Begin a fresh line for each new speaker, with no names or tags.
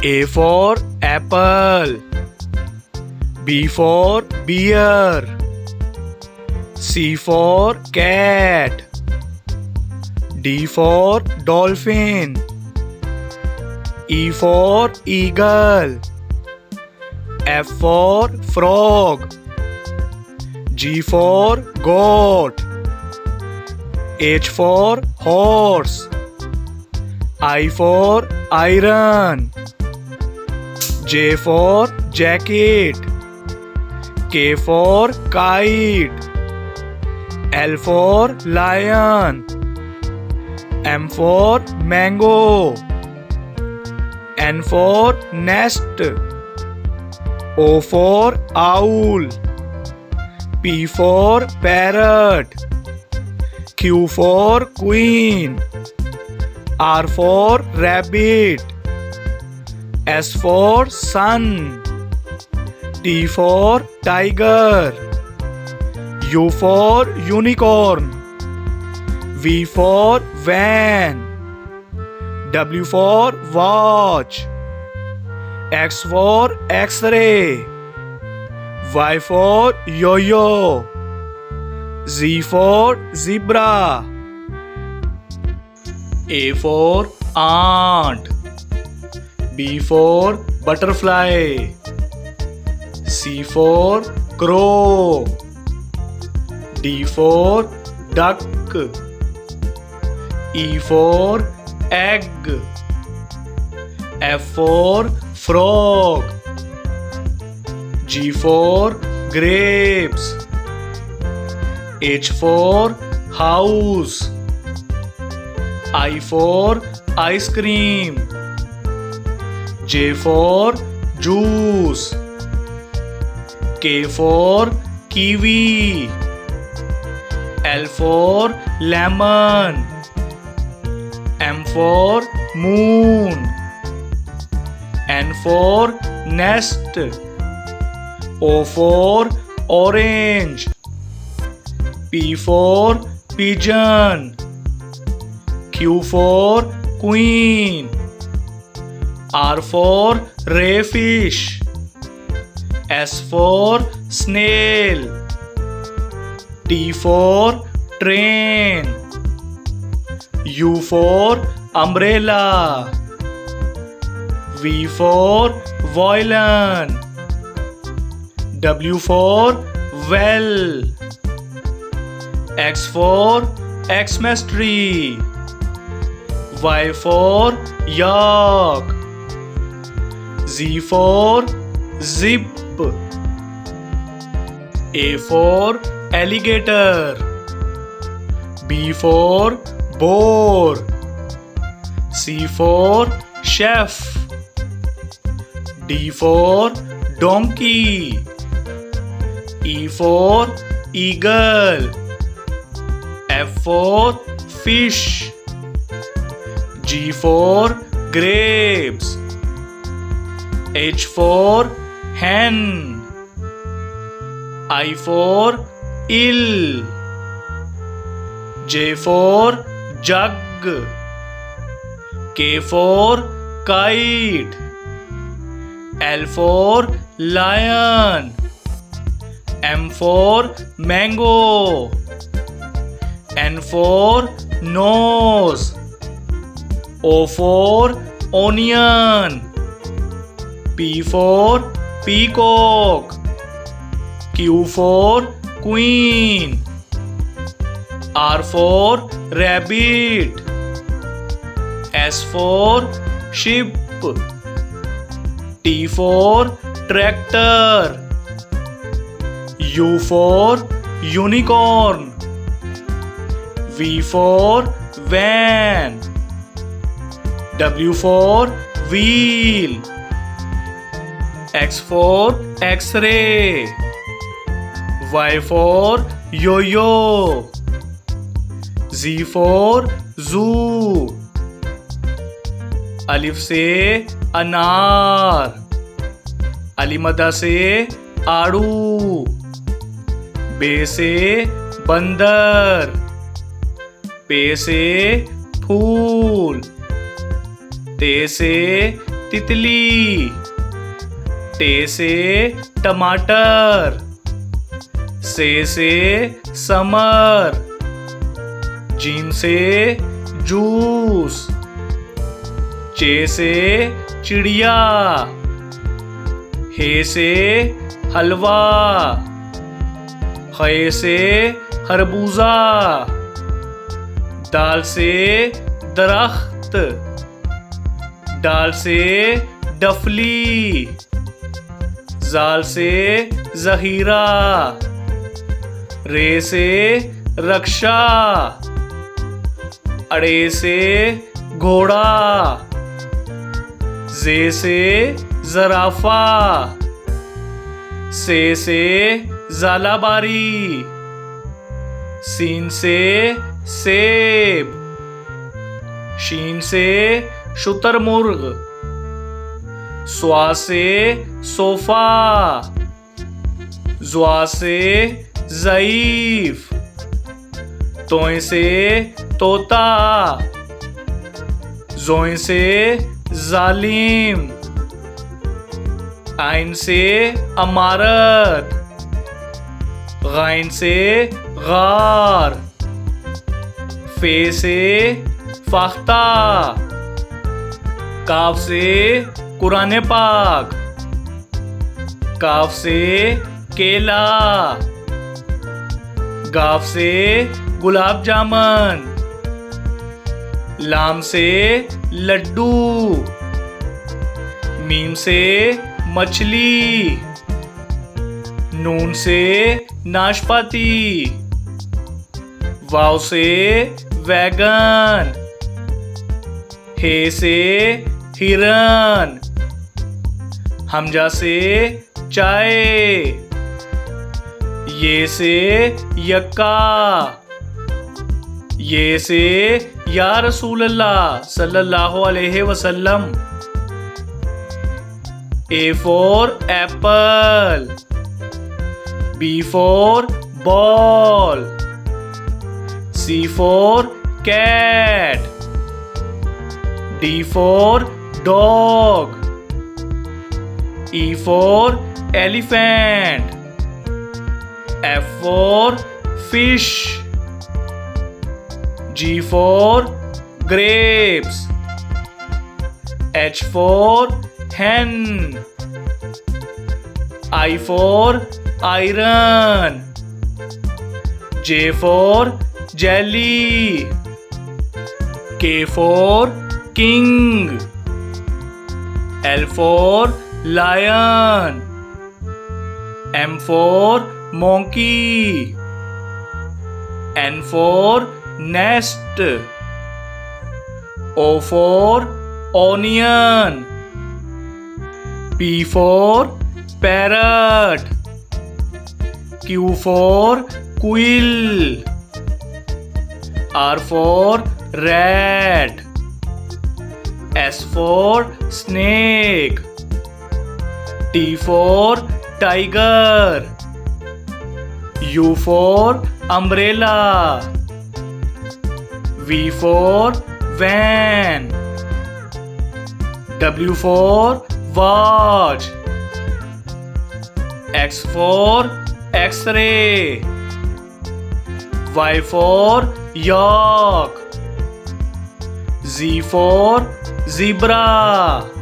A for apple. B for beer. C for cat. D for dolphin. E for eagle. F for frog. G for goat. H for horse. I for iron. J for jacket. K for kite. L for lion. M for mango. N for nest. O for owl. P for parrot. Q for queen. R for rabbit. S for sun. T for tiger. U for unicorn. V for van. W for watch. X for X-ray. Y for yo-yo. Z for zebra. A for ant. B for butterfly. C for crow. D for duck. E for egg. F for frog. G for grapes. H for house. I for ice cream. J for juice. K for kiwi. L for lemon. M for moon. N for nest. O for orange. P for pigeon. Q for queen. R for rayfish. S for snail. T for train. U for umbrella. V for violin. W for well. X for Xmas tree. Y for yak. Z for zip. A for alligator. B for boar. C for chef. D for donkey. E for eagle. F for fish. G for grapes. H for hen. I for eel. J for jug. K for kite. L for lion. M for mango. N for nose. O for onion. P for peacock. Q for queen. R for rabbit. S for sheep. T for tractor. U for unicorn. V for van. W for wheel. X for X-ray. Y for yo-yo. Z for zoo. अलिफ से अनार. अलीमदा से आड़ू. बे से बंदर. पे से फूल. ते से तितली। टे से टमाटर। से समर। जीन से जूस। चे से चिड़िया। हे से हलवा। खे से खरबूजा। दाल से दरख्त। डाल से डफली। जाल से जहीरा। रे से रक्षा। अड़े से घोड़ा। जे से जराफा। से जालाबारी। सीन से सेब। शीन से शुतरमुर्ग। स्वा से सोफा। ज्वा से ज़ईफ। तोय से तोता। जोय से जालिम। आइन से अमारत। गाइन से गार। फे से फाख्ता। काफ से कुरान पाक। काफ से केला। गाफ से गुलाब जामुन। लाम से लड्डू। मीम से मछली। नून से नाशपाती। वाव से वैगन। हे से हिरन। हमजा से चाय। ये से यक्का। ये से या रसूल अल्लाह सल्लल्लाहु अलैहि वसल्लम। A for apple. B for ball. C for cat. D for dog. E for elephant. F for fish. G for grapes. H for hen. I for iron. J for jelly. K for king. L for lion. M for monkey. N for nest. O for onion. P for parrot. Q for quill. R for rat. S for snake. T for tiger. U for umbrella. V for van. W for watch. X for X-ray. Y for yak. Z for zebra.